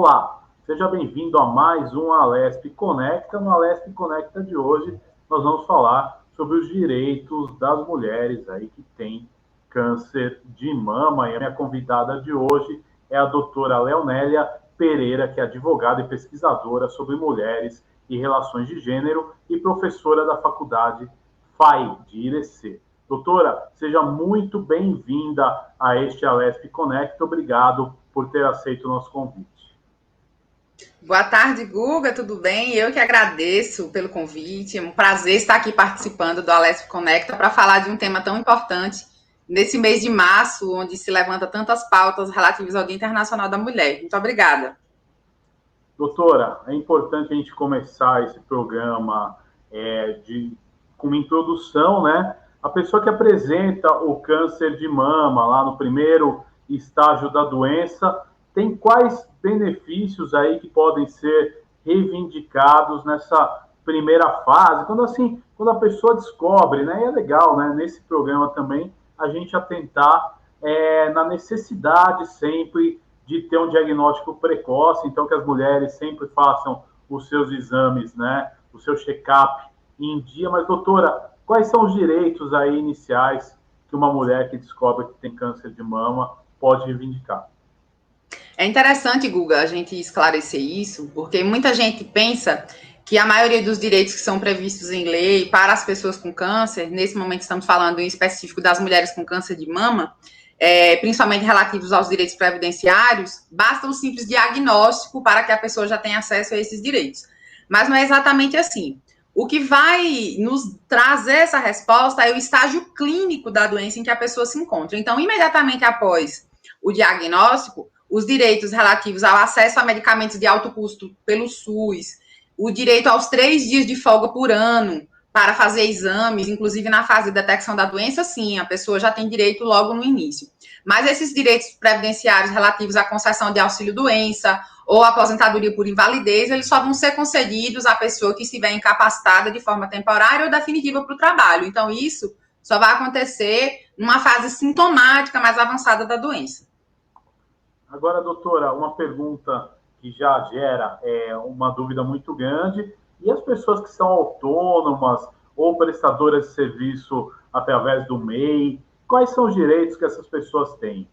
Olá, seja bem-vindo a mais um Alesp Conecta. No Alesp Conecta de hoje, nós vamos falar sobre os direitos das mulheres aí que têm câncer de mama. E a minha convidada de hoje é a doutora Leonélia Pereira, que é advogada e pesquisadora sobre mulheres e relações de gênero e professora da faculdade FAI de Irecê. Doutora, seja muito bem-vinda a este Alesp Conecta. Obrigado por ter aceito o nosso convite. Boa tarde, Guga, tudo bem? Eu que agradeço pelo convite. É um prazer estar aqui participando do Alesp Conecta para falar de um tema tão importante nesse mês de março, onde se levanta tantas pautas relativas ao Dia Internacional da Mulher. Muito obrigada. Doutora, é importante a gente começar esse programa com uma introdução, né? A pessoa que apresenta o câncer de mama lá no primeiro estágio da doença, tem quais benefícios aí que podem ser reivindicados nessa primeira fase? Quando a pessoa descobre, né? E é legal, né? Nesse programa também a gente atentar na necessidade sempre de ter um diagnóstico precoce, então que as mulheres sempre façam os seus exames, né? O seu check-up em dia. Mas, doutora, quais são os direitos aí iniciais que uma mulher que descobre que tem câncer de mama pode reivindicar? É interessante, Guga, a gente esclarecer isso, porque muita gente pensa que a maioria dos direitos que são previstos em lei para as pessoas com câncer, nesse momento estamos falando em específico das mulheres com câncer de mama, principalmente relativos aos direitos previdenciários, basta um simples diagnóstico para que a pessoa já tenha acesso a esses direitos. Mas não é exatamente assim. O que vai nos trazer essa resposta é o estágio clínico da doença em que a pessoa se encontra. Então, imediatamente após o diagnóstico, os direitos relativos ao acesso a medicamentos de alto custo pelo SUS, o direito aos 3 dias de folga por ano para fazer exames, inclusive na fase de detecção da doença, sim, a pessoa já tem direito logo no início. Mas esses direitos previdenciários relativos à concessão de auxílio-doença ou aposentadoria por invalidez, eles só vão ser concedidos à pessoa que estiver incapacitada de forma temporária ou definitiva para o trabalho. Então, isso só vai acontecer numa fase sintomática mais avançada da doença. Agora, doutora, uma pergunta que já gera uma dúvida muito grande. E as pessoas que são autônomas ou prestadoras de serviço através do MEI, quais são os direitos que essas pessoas têm?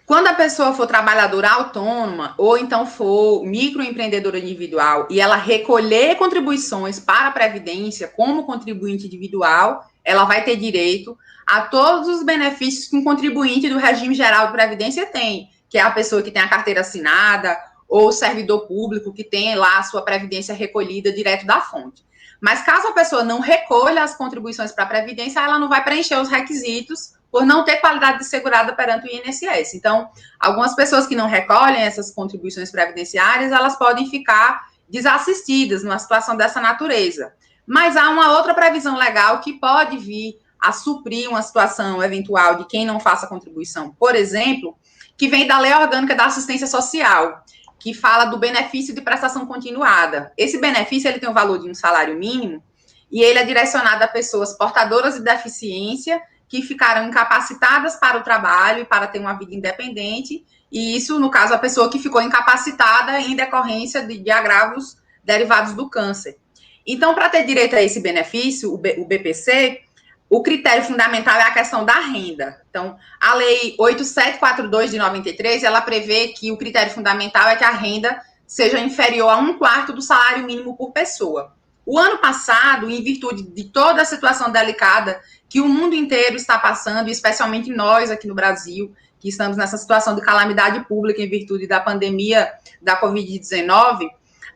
Quando a pessoa for trabalhadora autônoma ou então for microempreendedora individual e ela recolher contribuições para a Previdência como contribuinte individual, ela vai ter direito a todos os benefícios que um contribuinte do regime geral de Previdência tem, que é a pessoa que tem a carteira assinada ou o servidor público que tem lá a sua Previdência recolhida direto da fonte. Mas caso a pessoa não recolha as contribuições para a Previdência, ela não vai preencher os requisitos por não ter qualidade de segurada perante o INSS. Então, algumas pessoas que não recolhem essas contribuições previdenciárias, elas podem ficar desassistidas numa situação dessa natureza. Mas há uma outra previsão legal que pode vir a suprir uma situação eventual de quem não faça contribuição. Por exemplo, que vem da Lei Orgânica da Assistência Social, que fala do benefício de prestação continuada. Esse benefício ele tem o valor de um salário mínimo e ele é direcionado a pessoas portadoras de deficiência que ficaram incapacitadas para o trabalho e para ter uma vida independente, e isso, no caso, a pessoa que ficou incapacitada em decorrência de agravos derivados do câncer. Então, para ter direito a esse benefício, o BPC, o critério fundamental é a questão da renda. Então, a Lei 8742 de 93, ela prevê que o critério fundamental é que a renda seja inferior a 1/4 do salário mínimo por pessoa. O ano passado, em virtude de toda a situação delicada que o mundo inteiro está passando, especialmente nós aqui no Brasil, que estamos nessa situação de calamidade pública em virtude da pandemia da Covid-19,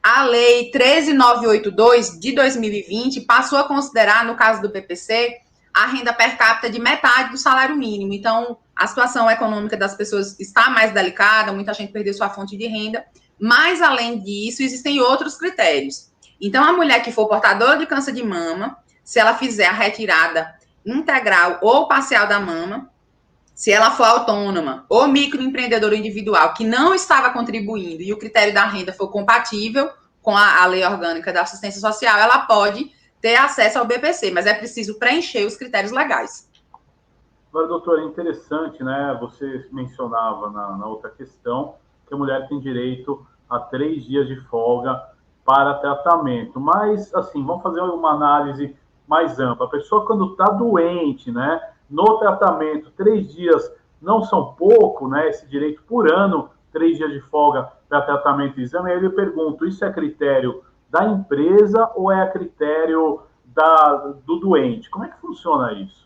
a Lei 13982 de 2020 passou a considerar, no caso do PPC, a renda per capita de metade do salário mínimo. Então, a situação econômica das pessoas está mais delicada, muita gente perdeu sua fonte de renda, mas, além disso, existem outros critérios. Então, a mulher que for portadora de câncer de mama, se ela fizer a retirada integral ou parcial da mama, se ela for autônoma ou microempreendedora individual que não estava contribuindo e o critério da renda for compatível com a Lei Orgânica da Assistência Social, ela pode ter acesso ao BPC, mas é preciso preencher os critérios legais. Agora, doutora, é interessante, né? Você mencionava na outra questão que a mulher tem direito a 3 dias de folga para tratamento. Mas, assim, vamos fazer uma análise mais ampla. A pessoa, quando está doente, né, no tratamento, 3 dias não são pouco, né, esse direito por ano, 3 dias de folga para tratamento e exame. Aí eu pergunto, isso é critério da empresa ou é a critério do doente? Como é que funciona isso?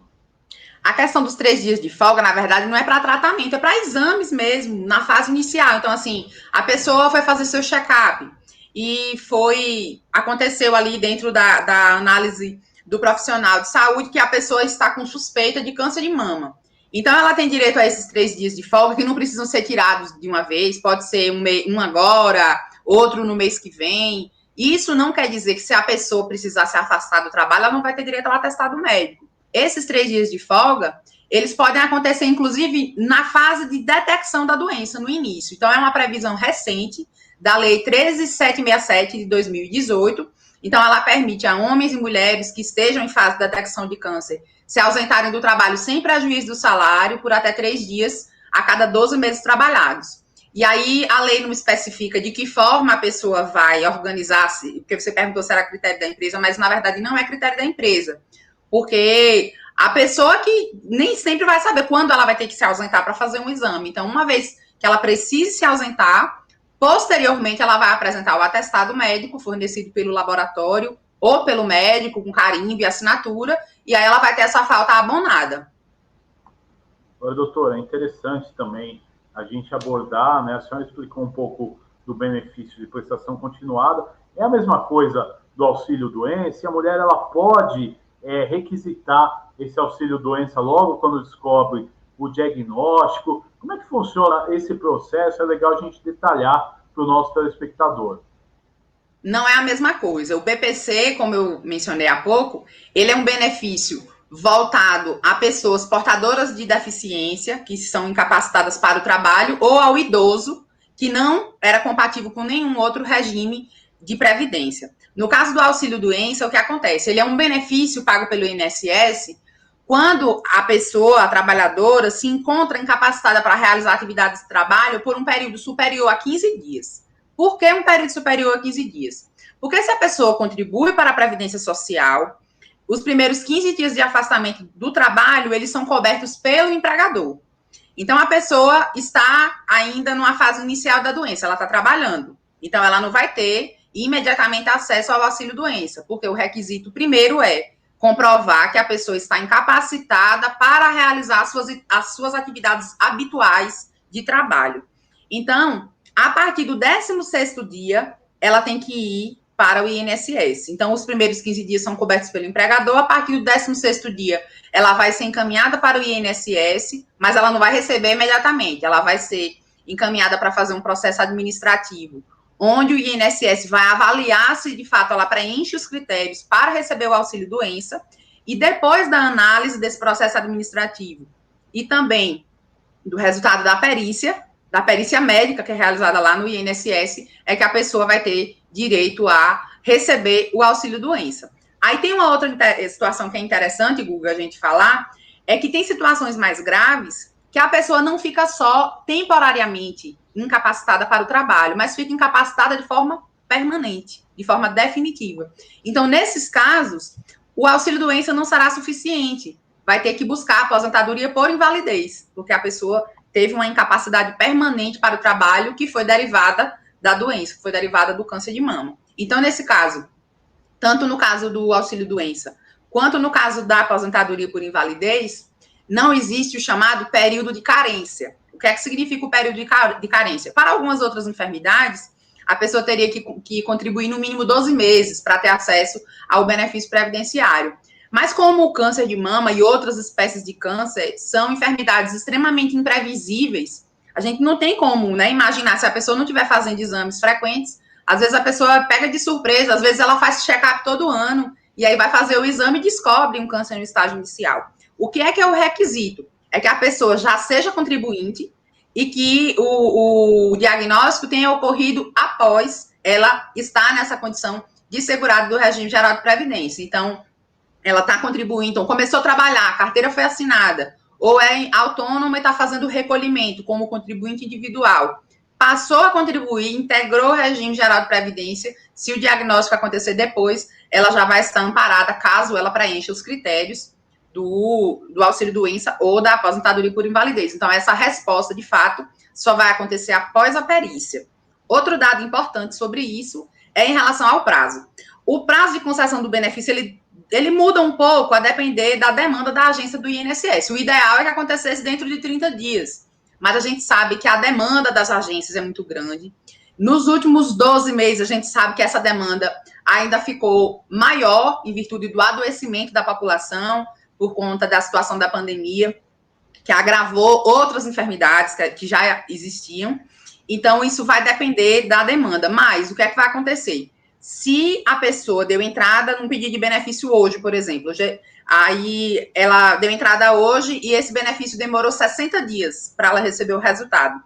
A questão dos 3 dias de folga, na verdade, não é para tratamento, é para exames mesmo, na fase inicial. Então, assim, a pessoa foi fazer seu check-up e aconteceu ali dentro da análise do profissional de saúde que a pessoa está com suspeita de câncer de mama. Então, ela tem direito a esses 3 dias de folga que não precisam ser tirados de uma vez, pode ser um agora, outro no mês que vem. Isso não quer dizer que se a pessoa precisar se afastar do trabalho, ela não vai ter direito ao atestado médico. Esses 3 dias de folga, eles podem acontecer, inclusive, na fase de detecção da doença, no início. Então, é uma previsão recente da Lei 13.767 de 2018. Então, ela permite a homens e mulheres que estejam em fase de detecção de câncer se ausentarem do trabalho sem prejuízo do salário por até 3 dias a cada 12 meses trabalhados. E aí, a lei não especifica de que forma a pessoa vai organizar-se, porque você perguntou se era critério da empresa, mas, na verdade, não é critério da empresa. Porque a pessoa que nem sempre vai saber quando ela vai ter que se ausentar para fazer um exame. Então, uma vez que ela precise se ausentar, posteriormente ela vai apresentar o atestado médico fornecido pelo laboratório ou pelo médico, com carimbo e assinatura, e aí ela vai ter essa falta abonada. Oi, doutora, é interessante também a gente abordar, né? A senhora explicou um pouco do benefício de prestação continuada. É a mesma coisa do auxílio-doença, e a mulher ela pode requisitar esse auxílio-doença logo quando descobre o diagnóstico. Como é que funciona esse processo? É legal a gente detalhar para o nosso telespectador. Não é a mesma coisa. O BPC, como eu mencionei há pouco, ele é um benefício voltado a pessoas portadoras de deficiência, que são incapacitadas para o trabalho, ou ao idoso, que não era compatível com nenhum outro regime de previdência. No caso do auxílio-doença, o que acontece? Ele é um benefício pago pelo INSS quando a pessoa, a trabalhadora, se encontra incapacitada para realizar atividades de trabalho por um período superior a 15 dias. Por que um período superior a 15 dias? Porque se a pessoa contribui para a Previdência Social, os primeiros 15 dias de afastamento do trabalho, eles são cobertos pelo empregador. Então, a pessoa está ainda numa fase inicial da doença, ela está trabalhando. Então, ela não vai ter imediatamente acesso ao auxílio-doença, porque o requisito primeiro é comprovar que a pessoa está incapacitada para realizar as suas atividades habituais de trabalho. Então, a partir do 16º dia, ela tem que ir para o INSS. Então, os primeiros 15 dias são cobertos pelo empregador. A partir do 16º dia, ela vai ser encaminhada para o INSS, mas ela não vai receber imediatamente. Ela vai ser encaminhada para fazer um processo administrativo, onde o INSS vai avaliar se, de fato, ela preenche os critérios para receber o auxílio-doença. E depois da análise desse processo administrativo e também do resultado da perícia médica, que é realizada lá no INSS, é que a pessoa vai ter direito a receber o auxílio-doença. Aí tem uma outra situação que é interessante, Guga, a gente falar, é que tem situações mais graves que a pessoa não fica só temporariamente incapacitada para o trabalho, mas fica incapacitada de forma permanente, de forma definitiva. Então, nesses casos, o auxílio-doença não será suficiente. Vai ter que buscar a aposentadoria por invalidez, porque a pessoa teve uma incapacidade permanente para o trabalho que foi derivada da doença, que foi derivada do câncer de mama. Então, nesse caso, tanto no caso do auxílio-doença, quanto no caso da aposentadoria por invalidez, não existe o chamado período de carência. O que é que significa o período de carência? Para algumas outras enfermidades, a pessoa teria que contribuir no mínimo 12 meses para ter acesso ao benefício previdenciário. Mas como o câncer de mama e outras espécies de câncer são enfermidades extremamente imprevisíveis, a gente não tem como, né, imaginar se a pessoa não estiver fazendo exames frequentes. Às vezes a pessoa pega de surpresa, às vezes ela faz check-up todo ano, e aí vai fazer o exame e descobre um câncer no estágio inicial. O que é o requisito? É que a pessoa já seja contribuinte e que o diagnóstico tenha ocorrido após ela estar nessa condição de segurado do regime geral de previdência. Então, ela está contribuindo, então começou a trabalhar, a carteira foi assinada, ou é autônoma e está fazendo recolhimento como contribuinte individual. passou a contribuir, integrou o regime geral de previdência, se o diagnóstico acontecer depois, ela já vai estar amparada, caso ela preencha os critérios do auxílio-doença ou da aposentadoria por invalidez. Então, essa resposta, de fato, só vai acontecer após a perícia. Outro dado importante sobre isso é em relação ao prazo. O prazo de concessão do benefício, ele muda um pouco a depender da demanda da agência do INSS. O ideal é que acontecesse dentro de 30 dias, mas a gente sabe que a demanda das agências é muito grande. Nos últimos 12 meses, a gente sabe que essa demanda ainda ficou maior em virtude do adoecimento da população, por conta da situação da pandemia, que agravou outras enfermidades que já existiam. Então, isso vai depender da demanda. Mas, o que é que vai acontecer? Se a pessoa deu entrada num pedido de benefício hoje, por exemplo, aí ela deu entrada hoje e esse benefício demorou 60 dias para ela receber o resultado.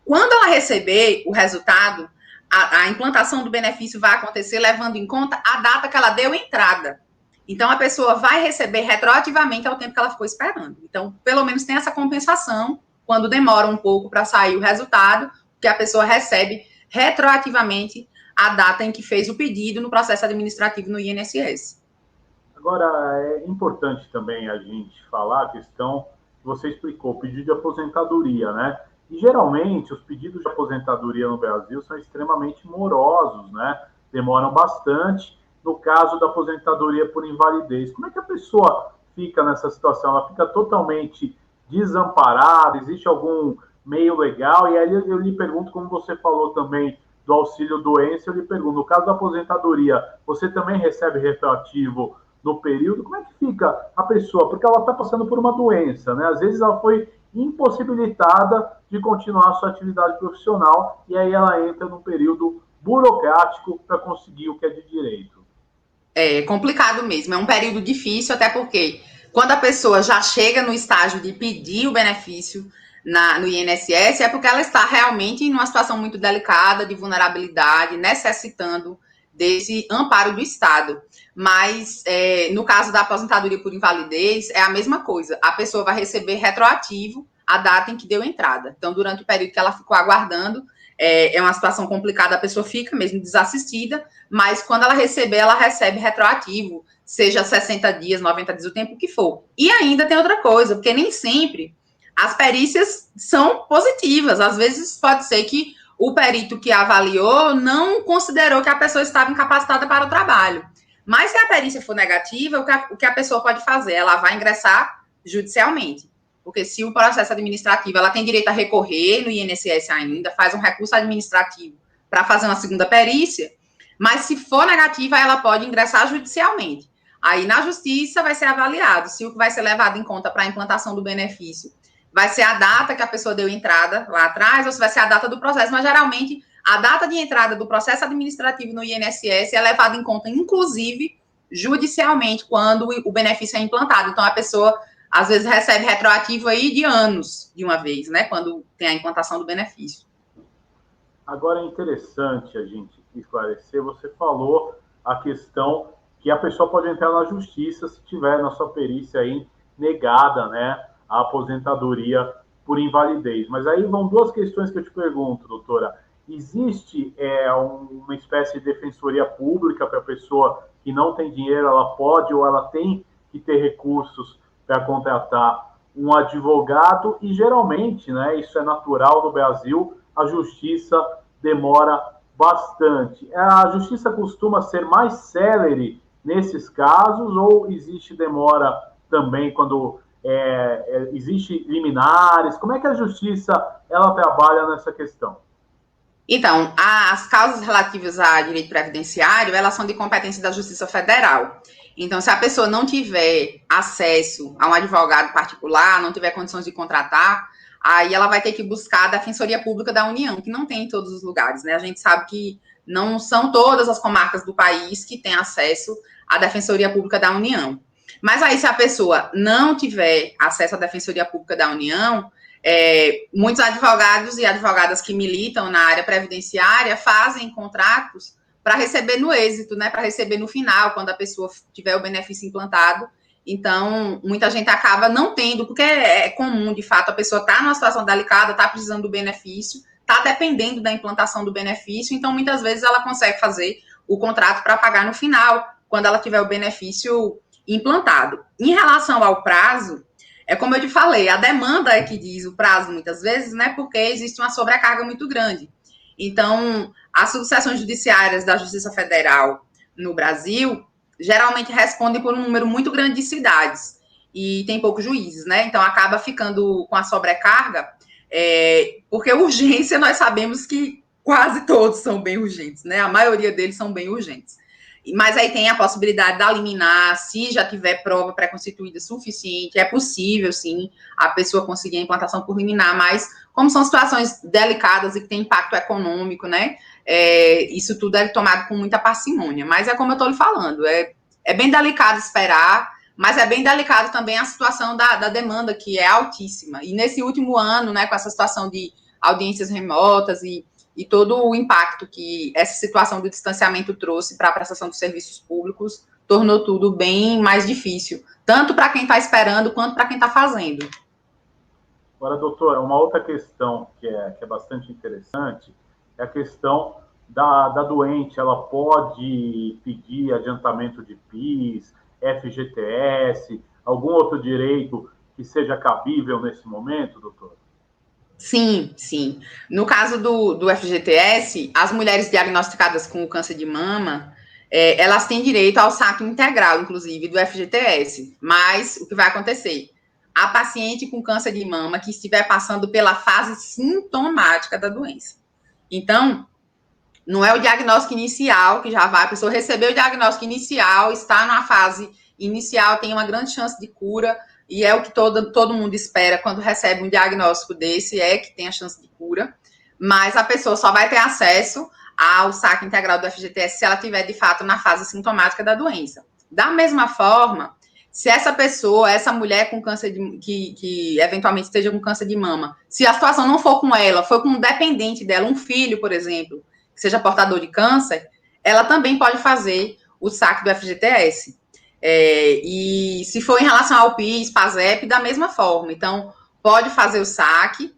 Quando ela receber o resultado, a implantação do benefício vai acontecer levando em conta a data que ela deu entrada. Então, a pessoa vai receber retroativamente ao tempo que ela ficou esperando. Então, pelo menos tem essa compensação, quando demora um pouco para sair o resultado, que a pessoa recebe retroativamente a data em que fez o pedido no processo administrativo no INSS. Agora, é importante também a gente falar a questão que você explicou, o pedido de aposentadoria, né? E, geralmente, os pedidos de aposentadoria no Brasil são extremamente morosos, né? Demoram bastante. No caso da aposentadoria por invalidez, como é que a pessoa fica nessa situação? Ela fica totalmente desamparada? Existe algum meio legal? E aí eu lhe pergunto, como você falou também do auxílio-doença, eu lhe pergunto, no caso da aposentadoria, você também recebe retroativo no período? Como é que fica a pessoa? Porque ela está passando por uma doença, né? Às vezes ela foi impossibilitada de continuar a sua atividade profissional e aí ela entra num período burocrático para conseguir o que é de direito. É complicado mesmo, é um período difícil, até porque quando a pessoa já chega no estágio de pedir o benefício no INSS, é porque ela está realmente em uma situação muito delicada, de vulnerabilidade, necessitando desse amparo do Estado. Mas, no caso da aposentadoria por invalidez, é a mesma coisa. A pessoa vai receber retroativo a data em que deu entrada. Então, durante o período que ela ficou aguardando, é uma situação complicada, a pessoa fica mesmo desassistida, mas quando ela receber, ela recebe retroativo, seja 60 dias, 90 dias, o tempo que for. E ainda tem outra coisa, porque nem sempre as perícias são positivas. Às vezes pode ser que o perito que avaliou não considerou que a pessoa estava incapacitada para o trabalho. Mas se a perícia for negativa, o que a pessoa pode fazer? Ela vai ingressar judicialmente. Porque se o processo administrativo, ela tem direito a recorrer no INSS ainda, faz um recurso administrativo para fazer uma segunda perícia, mas se for negativa, ela pode ingressar judicialmente. Aí, na justiça, vai ser avaliado se o que vai ser levado em conta para a implantação do benefício vai ser a data que a pessoa deu entrada lá atrás, ou se vai ser a data do processo, mas geralmente a data de entrada do processo administrativo no INSS é levada em conta, inclusive, judicialmente, quando o benefício é implantado. Então, a pessoa, às vezes, recebe retroativo aí de anos, de uma vez, né, quando tem a implantação do benefício. Agora é interessante a gente esclarecer, você falou a questão que a pessoa pode entrar na justiça se tiver na sua perícia aí negada, né, a aposentadoria por invalidez. Mas aí vão duas questões que eu te pergunto, doutora. Existe uma espécie de defensoria pública para a pessoa que não tem dinheiro, ela pode ou ela tem que ter recursos para contratar um advogado e geralmente, né, isso é natural no Brasil, a justiça demora bastante. A justiça costuma ser mais célere nesses casos ou existe demora também quando existe liminares? Como é que a justiça ela trabalha nessa questão? Então, as causas relativas a direito previdenciário, elas são de competência da Justiça Federal. Então, se a pessoa não tiver acesso a um advogado particular, não tiver condições de contratar, aí ela vai ter que buscar a Defensoria Pública da União, que não tem em todos os lugares, né? A gente sabe que não são todas as comarcas do país que têm acesso à Defensoria Pública da União. Mas aí, se a pessoa não tiver acesso à Defensoria Pública da União, muitos advogados e advogadas que militam na área previdenciária fazem contratos para receber no êxito, né? Para receber no final, quando a pessoa tiver o benefício implantado. Então, muita gente acaba não tendo, porque é comum, de fato, a pessoa está numa situação delicada, está precisando do benefício, está dependendo da implantação do benefício, então muitas vezes ela consegue fazer o contrato para pagar no final, quando ela tiver o benefício implantado. Em relação ao prazo, é como eu te falei, a demanda é que diz o prazo muitas vezes, né, porque existe uma sobrecarga muito grande. Então, as sucessões judiciárias da Justiça Federal no Brasil geralmente respondem por um número muito grande de cidades e tem poucos juízes, né? Então, acaba ficando com a sobrecarga, porque urgência nós sabemos que quase todos são bem urgentes, né? A maioria deles são bem urgentes. Mas aí tem a possibilidade da liminar, se já tiver prova pré-constituída suficiente, é possível, sim, a pessoa conseguir a implantação por liminar, mas como são situações delicadas e que tem impacto econômico, né, isso tudo é tomado com muita parcimônia. Mas é como eu estou lhe falando, é bem delicado esperar, mas é bem delicado também a situação da demanda, que é altíssima. E nesse último ano, né, com essa situação de audiências remotas e todo o impacto que essa situação do distanciamento trouxe para a prestação dos serviços públicos, tornou tudo bem mais difícil, tanto para quem está esperando, quanto para quem está fazendo. Agora, doutora, uma outra questão que é bastante interessante é a questão da doente. Ela pode pedir adiantamento de PIS, FGTS, algum outro direito que seja cabível nesse momento, doutora? Sim, sim. No caso do FGTS, as mulheres diagnosticadas com câncer de mama, elas têm direito ao saque integral, inclusive, do FGTS. Mas o que vai acontecer? A paciente com câncer de mama que estiver passando pela fase sintomática da doença. Então, não é o diagnóstico inicial que já vai, a pessoa recebeu o diagnóstico inicial, está numa fase inicial, tem uma grande chance de cura, e é o que todo mundo espera quando recebe um diagnóstico desse, é que tem a chance de cura, mas a pessoa só vai ter acesso ao saque integral do FGTS se ela tiver, de fato, na fase sintomática da doença. Da mesma forma, se essa pessoa, essa mulher com câncer que eventualmente esteja com câncer de mama, se a situação não for com ela, for com um dependente dela, um filho, por exemplo, que seja portador de câncer, ela também pode fazer o saque do FGTS. E se for em relação ao PIS, PASEP, da mesma forma. Então, pode fazer o saque,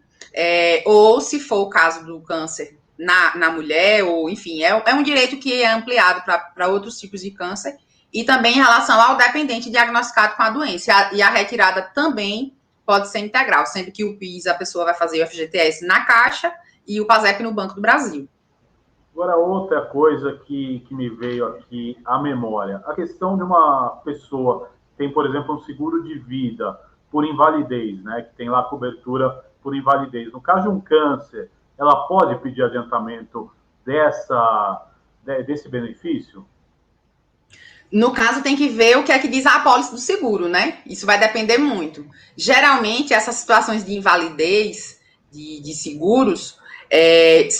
ou se for o caso do câncer na mulher, ou enfim, é um direito que é ampliado para outros tipos de câncer, e também em relação ao dependente diagnosticado com a doença. E a retirada também pode ser integral, sendo que o PIS, a pessoa vai fazer o FGTS na Caixa e o PASEP no Banco do Brasil. Agora, outra coisa que me veio aqui à memória, a questão de uma pessoa que tem, por exemplo, um seguro de vida por invalidez, né, que tem lá cobertura por invalidez. No caso de um câncer, ela pode pedir adiantamento desse benefício? No caso, tem que ver o que é que diz a apólice do seguro, né? Isso vai depender muito. Geralmente, essas situações de invalidez de seguros,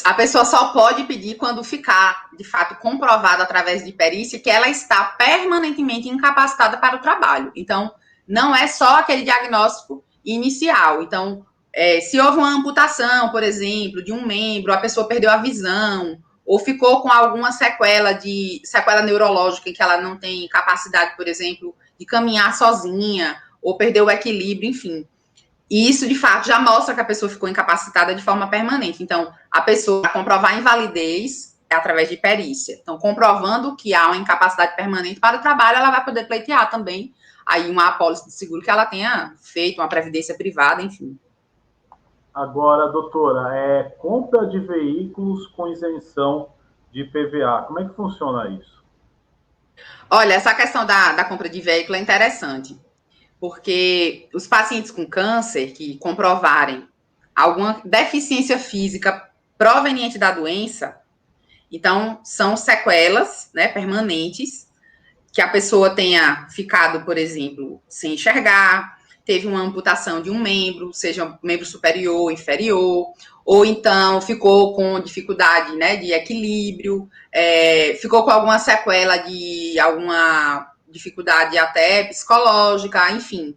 a pessoa só pode pedir quando ficar, de fato, comprovado através de perícia que ela está permanentemente incapacitada para o trabalho. Então, não é só aquele diagnóstico inicial. Então, se houve uma amputação, por exemplo, de um membro, a pessoa perdeu a visão, ou ficou com alguma sequela neurológica em que ela não tem capacidade, por exemplo, de caminhar sozinha, ou perdeu o equilíbrio, enfim. E isso, de fato, já mostra que a pessoa ficou incapacitada de forma permanente. Então, a pessoa vai comprovar a invalidez através de perícia. Então, comprovando que há uma incapacidade permanente para o trabalho, ela vai poder pleitear também aí uma apólice de seguro que ela tenha feito, uma previdência privada, enfim. Agora, doutora, compra de veículos com isenção de IPVA, como é que funciona isso? Olha, essa questão da compra de veículo é interessante, porque os pacientes com câncer que comprovarem alguma deficiência física proveniente da doença, então são sequelas, né, permanentes, que a pessoa tenha ficado, por exemplo, sem enxergar, teve uma amputação de um membro, seja um membro superior ou inferior, ou então ficou com dificuldade, né, de equilíbrio, ficou com alguma sequela de alguma dificuldade até psicológica, enfim.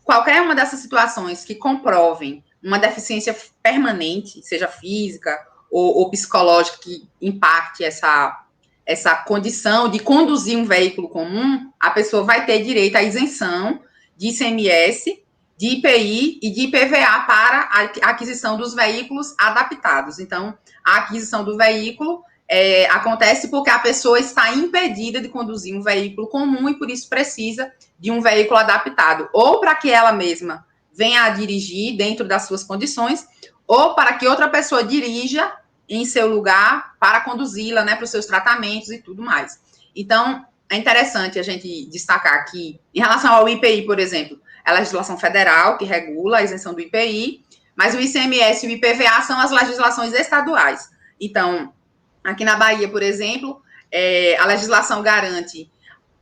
Qualquer uma dessas situações que comprovem uma deficiência permanente, seja física ou psicológica, que impacte essa condição de conduzir um veículo comum, a pessoa vai ter direito à isenção de ICMS de IPI e de IPVA para a aquisição dos veículos adaptados. Então, a aquisição do veículo acontece porque a pessoa está impedida de conduzir um veículo comum e, por isso, precisa de um veículo adaptado, ou para que ela mesma venha a dirigir dentro das suas condições, ou para que outra pessoa dirija em seu lugar para conduzi-la, né, para os seus tratamentos e tudo mais. Então, é interessante a gente destacar aqui, em relação ao IPI, por exemplo, é a legislação federal que regula a isenção do IPI, mas o ICMS e o IPVA são as legislações estaduais. Então, aqui na Bahia, por exemplo, a legislação garante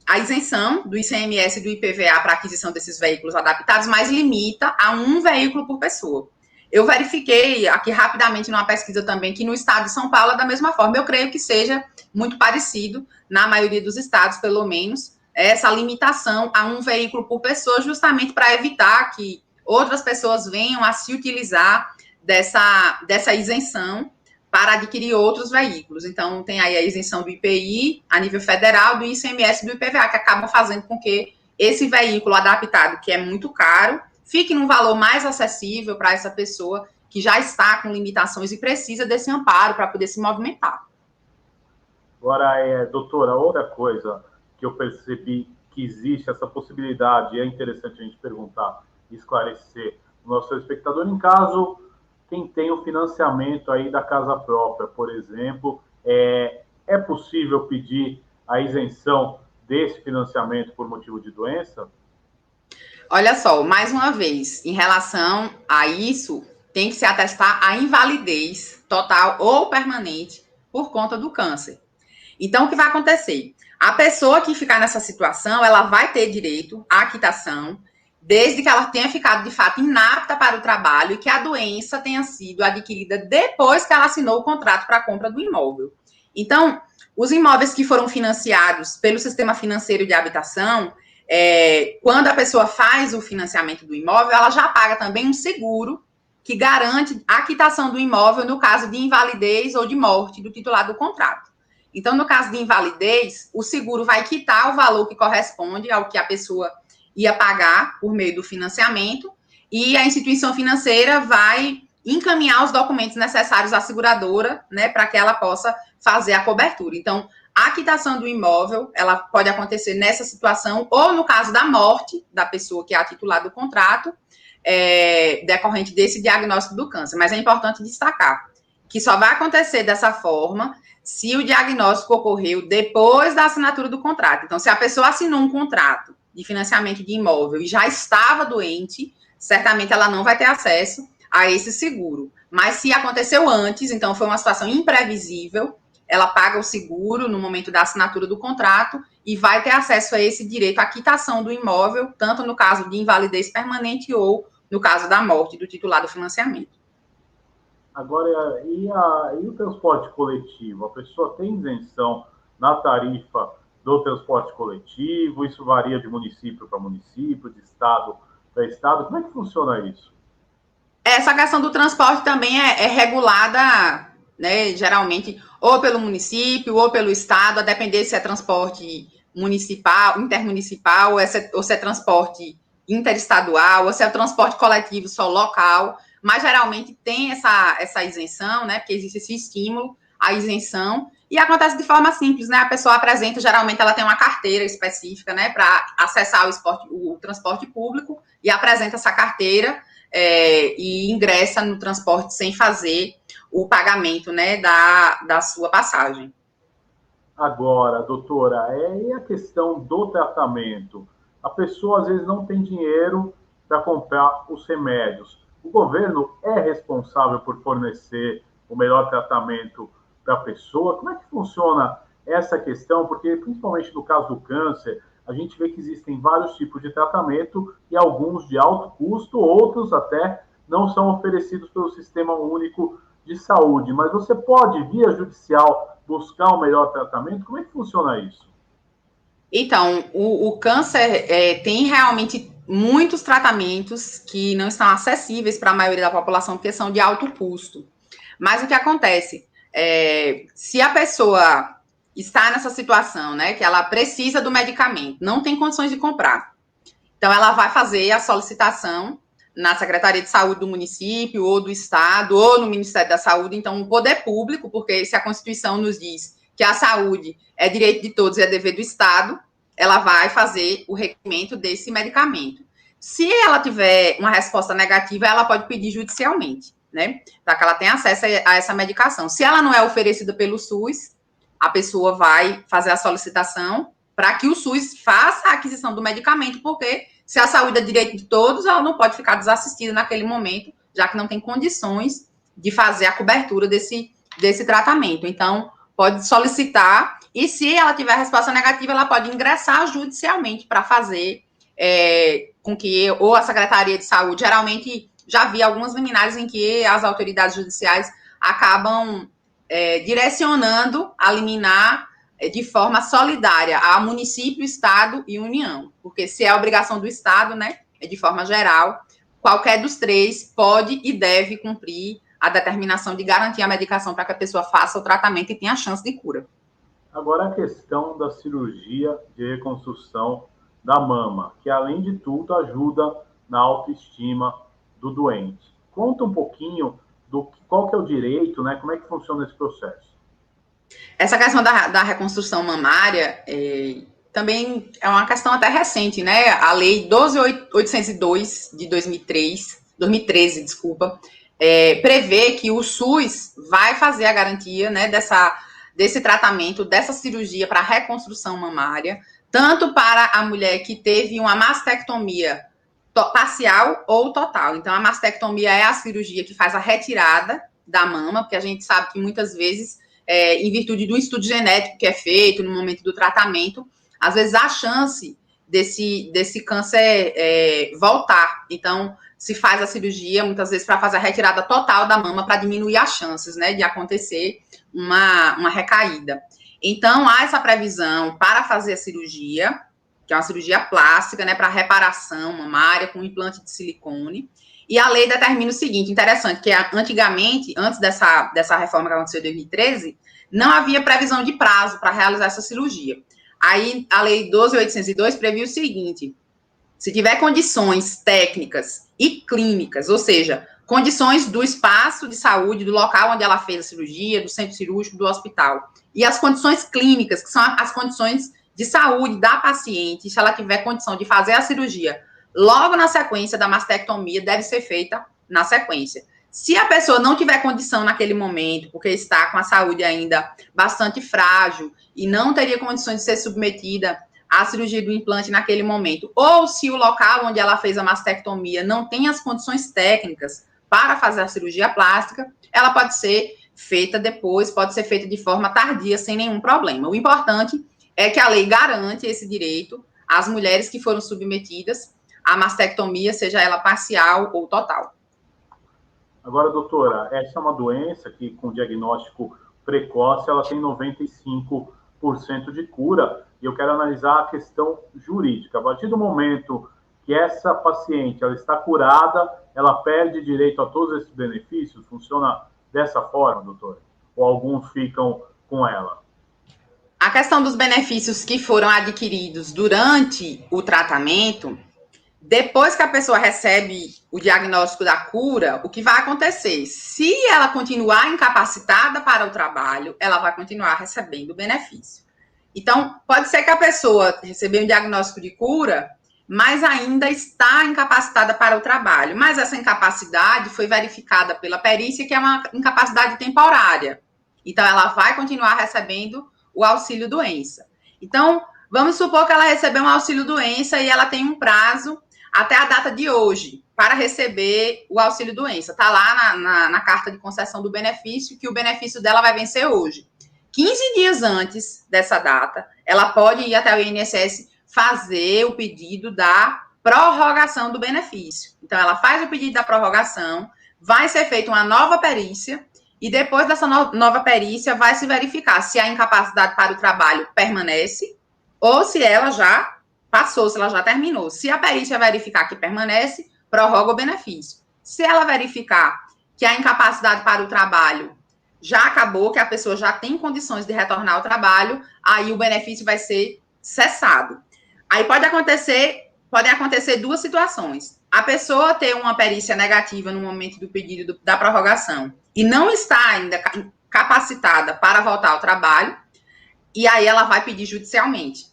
a isenção do ICMS e do IPVA para a aquisição desses veículos adaptados, mas limita a um veículo por pessoa. Eu verifiquei aqui rapidamente numa pesquisa também que no estado de São Paulo é da mesma forma. Eu creio que seja muito parecido, na maioria dos estados, pelo menos, essa limitação a um veículo por pessoa, justamente para evitar que outras pessoas venham a se utilizar dessa isenção para adquirir outros veículos. Então, tem aí a isenção do IPI a nível federal, do ICMS e do IPVA, que acabam fazendo com que esse veículo adaptado, que é muito caro, fique num valor mais acessível para essa pessoa que já está com limitações e precisa desse amparo para poder se movimentar. Agora, doutora, outra coisa que eu percebi que existe essa possibilidade, e é interessante a gente perguntar e esclarecer o nosso espectador, em caso quem tem o financiamento aí da casa própria, por exemplo, é possível pedir a isenção desse financiamento por motivo de doença? Olha só, mais uma vez, em relação a isso, tem que se atestar a invalidez total ou permanente por conta do câncer. Então, o que vai acontecer? A pessoa que ficar nessa situação, ela vai ter direito à quitação, desde que ela tenha ficado, de fato, inapta para o trabalho e que a doença tenha sido adquirida depois que ela assinou o contrato para a compra do imóvel. Então, os imóveis que foram financiados pelo sistema financeiro de habitação, quando a pessoa faz o financiamento do imóvel, ela já paga também um seguro que garante a quitação do imóvel no caso de invalidez ou de morte do titular do contrato. Então, no caso de invalidez, o seguro vai quitar o valor que corresponde ao que a pessoa ia pagar por meio do financiamento e a instituição financeira vai encaminhar os documentos necessários à seguradora, né, para que ela possa fazer a cobertura. Então, a quitação do imóvel, ela pode acontecer nessa situação ou no caso da morte da pessoa que é a titular do contrato, decorrente desse diagnóstico do câncer. Mas é importante destacar que só vai acontecer dessa forma se o diagnóstico ocorreu depois da assinatura do contrato. Então, se a pessoa assinou um contrato de financiamento de imóvel e já estava doente, certamente ela não vai ter acesso a esse seguro. Mas se aconteceu antes, então foi uma situação imprevisível, ela paga o seguro no momento da assinatura do contrato e vai ter acesso a esse direito à quitação do imóvel, tanto no caso de invalidez permanente ou no caso da morte do titular do financiamento. Agora, e o transporte coletivo? A pessoa tem isenção na tarifa do transporte coletivo? Isso varia de município para município, de estado para estado? Como é que funciona isso? Essa questão do transporte também é regulada, né, geralmente, ou pelo município ou pelo estado, a depender se é transporte municipal, intermunicipal, ou se é transporte interestadual, ou se é transporte coletivo só local. Mas geralmente tem essa isenção, né? Porque existe esse estímulo à isenção, e acontece de forma simples, né? A pessoa apresenta, geralmente ela tem uma carteira específica, né, para acessar o transporte público, e apresenta essa carteira e ingressa no transporte sem fazer o pagamento, né, da sua passagem. Agora, doutora, e a questão do tratamento? A pessoa às vezes não tem dinheiro para comprar os remédios. O governo é responsável por fornecer o melhor tratamento para a pessoa? Como é que funciona essa questão? Porque, principalmente no caso do câncer, a gente vê que existem vários tipos de tratamento e alguns de alto custo, outros até não são oferecidos pelo Sistema Único de Saúde. Mas você pode, via judicial, buscar um melhor tratamento? Como é que funciona isso? Então, o câncer tem realmente muitos tratamentos que não estão acessíveis para a maioria da população, porque são de alto custo. Mas o que acontece? Se a pessoa está nessa situação, né, que ela precisa do medicamento, não tem condições de comprar, então ela vai fazer a solicitação na Secretaria de Saúde do município, ou do estado, ou no Ministério da Saúde. Então, o poder público, porque se a Constituição nos diz que a saúde é direito de todos e é dever do Estado, ela vai fazer o requerimento desse medicamento. Se ela tiver uma resposta negativa, ela pode pedir judicialmente, né, para que ela tenha acesso a essa medicação. Se ela não é oferecida pelo SUS, a pessoa vai fazer a solicitação para que o SUS faça a aquisição do medicamento, porque se a saúde é direito de todos, ela não pode ficar desassistida naquele momento, já que não tem condições de fazer a cobertura desse tratamento. Então, pode solicitar, e se ela tiver resposta negativa, ela pode ingressar judicialmente para fazer com que, ou a Secretaria de Saúde, geralmente, já vi algumas liminares em que as autoridades judiciais acabam direcionando a liminar de forma solidária a município, Estado e União, porque se é obrigação do Estado, né, de forma geral, qualquer dos três pode e deve cumprir a determinação de garantir a medicação para que a pessoa faça o tratamento e tenha a chance de cura. Agora a questão da cirurgia de reconstrução da mama, que além de tudo ajuda na autoestima do doente. Conta um pouquinho do qual que é o direito, né? Como é que funciona esse processo? Essa questão da reconstrução mamária também é uma questão até recente, né? A Lei 12.802 de 2013, desculpa, prevê que o SUS vai fazer a garantia, né, desse tratamento, dessa cirurgia para reconstrução mamária, tanto para a mulher que teve uma mastectomia parcial ou total. Então, a mastectomia é a cirurgia que faz a retirada da mama, porque a gente sabe que muitas vezes, em virtude do estudo genético que é feito no momento do tratamento, às vezes há chance desse câncer voltar. Então, se faz a cirurgia, muitas vezes, para fazer a retirada total da mama, para diminuir as chances, né, de acontecer uma recaída. Então, há essa previsão para fazer a cirurgia, que é uma cirurgia plástica, né, para reparação mamária com implante de silicone. E a lei determina o seguinte, interessante, que antigamente, antes dessa reforma que aconteceu em 2013, não havia previsão de prazo para realizar essa cirurgia. Aí, a lei 12.802 previu o seguinte: se tiver condições técnicas e clínicas, ou seja, condições do espaço de saúde, do local onde ela fez a cirurgia, do centro cirúrgico, do hospital, e as condições clínicas, que são as condições de saúde da paciente, se ela tiver condição de fazer a cirurgia logo na sequência da mastectomia, deve ser feita na sequência. Se a pessoa não tiver condição naquele momento, porque está com a saúde ainda bastante frágil e não teria condições de ser submetida à cirurgia do implante naquele momento, ou se o local onde ela fez a mastectomia não tem as condições técnicas para fazer a cirurgia plástica, ela pode ser feita depois, pode ser feita de forma tardia, sem nenhum problema. O importante é que a lei garante esse direito às mulheres que foram submetidas à mastectomia, seja ela parcial ou total. Agora, doutora, essa é uma doença que, com diagnóstico precoce, ela tem 95% de cura. E eu quero analisar a questão jurídica. A partir do momento que essa paciente ela está curada, ela perde direito a todos esses benefícios? Funciona dessa forma, doutora? Ou alguns ficam com ela? A questão dos benefícios que foram adquiridos durante o tratamento, depois que a pessoa recebe o diagnóstico da cura, o que vai acontecer? Se ela continuar incapacitada para o trabalho, ela vai continuar recebendo o benefício. Então, pode ser que a pessoa recebeu um diagnóstico de cura, mas ainda está incapacitada para o trabalho. Mas essa incapacidade foi verificada pela perícia, que é uma incapacidade temporária. Então, ela vai continuar recebendo o auxílio-doença. Então, vamos supor que ela recebeu um auxílio-doença e ela tem um prazo até a data de hoje para receber o auxílio-doença. Está lá na carta de concessão do benefício, que o benefício dela vai vencer hoje. 15 dias antes dessa data, ela pode ir até o INSS fazer o pedido da prorrogação do benefício. Então, ela faz o pedido da prorrogação, vai ser feita uma nova perícia, e depois dessa nova perícia vai se verificar se a incapacidade para o trabalho permanece ou se ela já passou, se ela já terminou. Se a perícia verificar que permanece, prorroga o benefício. Se ela verificar que a incapacidade para o trabalho já acabou, que a pessoa já tem condições de retornar ao trabalho, aí o benefício vai ser cessado. Aí pode acontecer podem acontecer duas situações. A pessoa ter uma perícia negativa no momento do pedido da prorrogação e não está ainda capacitada para voltar ao trabalho, e aí ela vai pedir judicialmente.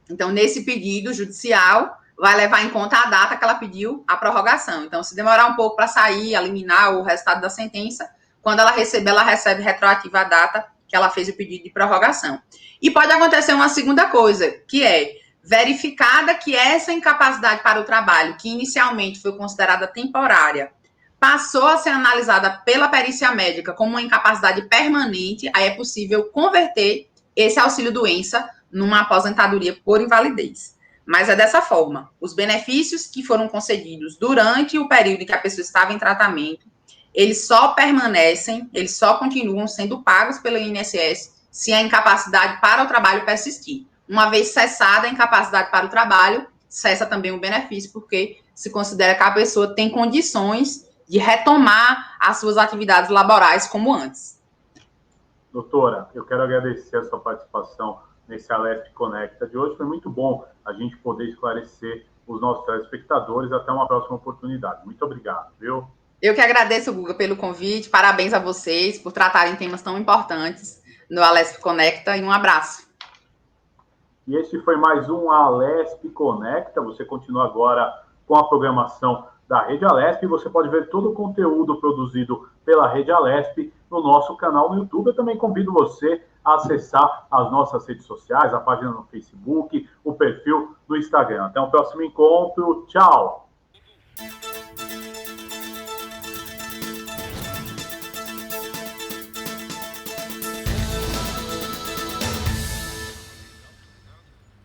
Então, nesse pedido judicial, vai levar em conta a data que ela pediu a prorrogação. Então, se demorar um pouco para sair, eliminar o resultado da sentença, quando ela recebe retroativa a data que ela fez o pedido de prorrogação. E pode acontecer uma segunda coisa, que é verificada que essa incapacidade para o trabalho, que inicialmente foi considerada temporária, passou a ser analisada pela perícia médica como uma incapacidade permanente, aí é possível converter esse auxílio-doença numa aposentadoria por invalidez. Mas é dessa forma, os benefícios que foram concedidos durante o período em que a pessoa estava em tratamento, eles só permanecem, eles só continuam sendo pagos pelo INSS se a incapacidade para o trabalho persistir. Uma vez cessada a incapacidade para o trabalho, cessa também o benefício, porque se considera que a pessoa tem condições de retomar as suas atividades laborais como antes. Doutora, eu quero agradecer a sua participação nesse Alesp Conecta de hoje. Foi muito bom a gente poder esclarecer os nossos telespectadores. Até uma próxima oportunidade. Muito obrigado, viu? Eu que agradeço, Guga, pelo convite. Parabéns a vocês por tratarem temas tão importantes no Alesp Conecta e um abraço. E esse foi mais um Alesp Conecta. Você continua agora com a programação da Rede Alesp. Você pode ver todo o conteúdo produzido pela Rede Alesp no nosso canal no YouTube. Eu também convido você a acessar as nossas redes sociais, a página no Facebook, o perfil no Instagram. Até o próximo encontro. Tchau!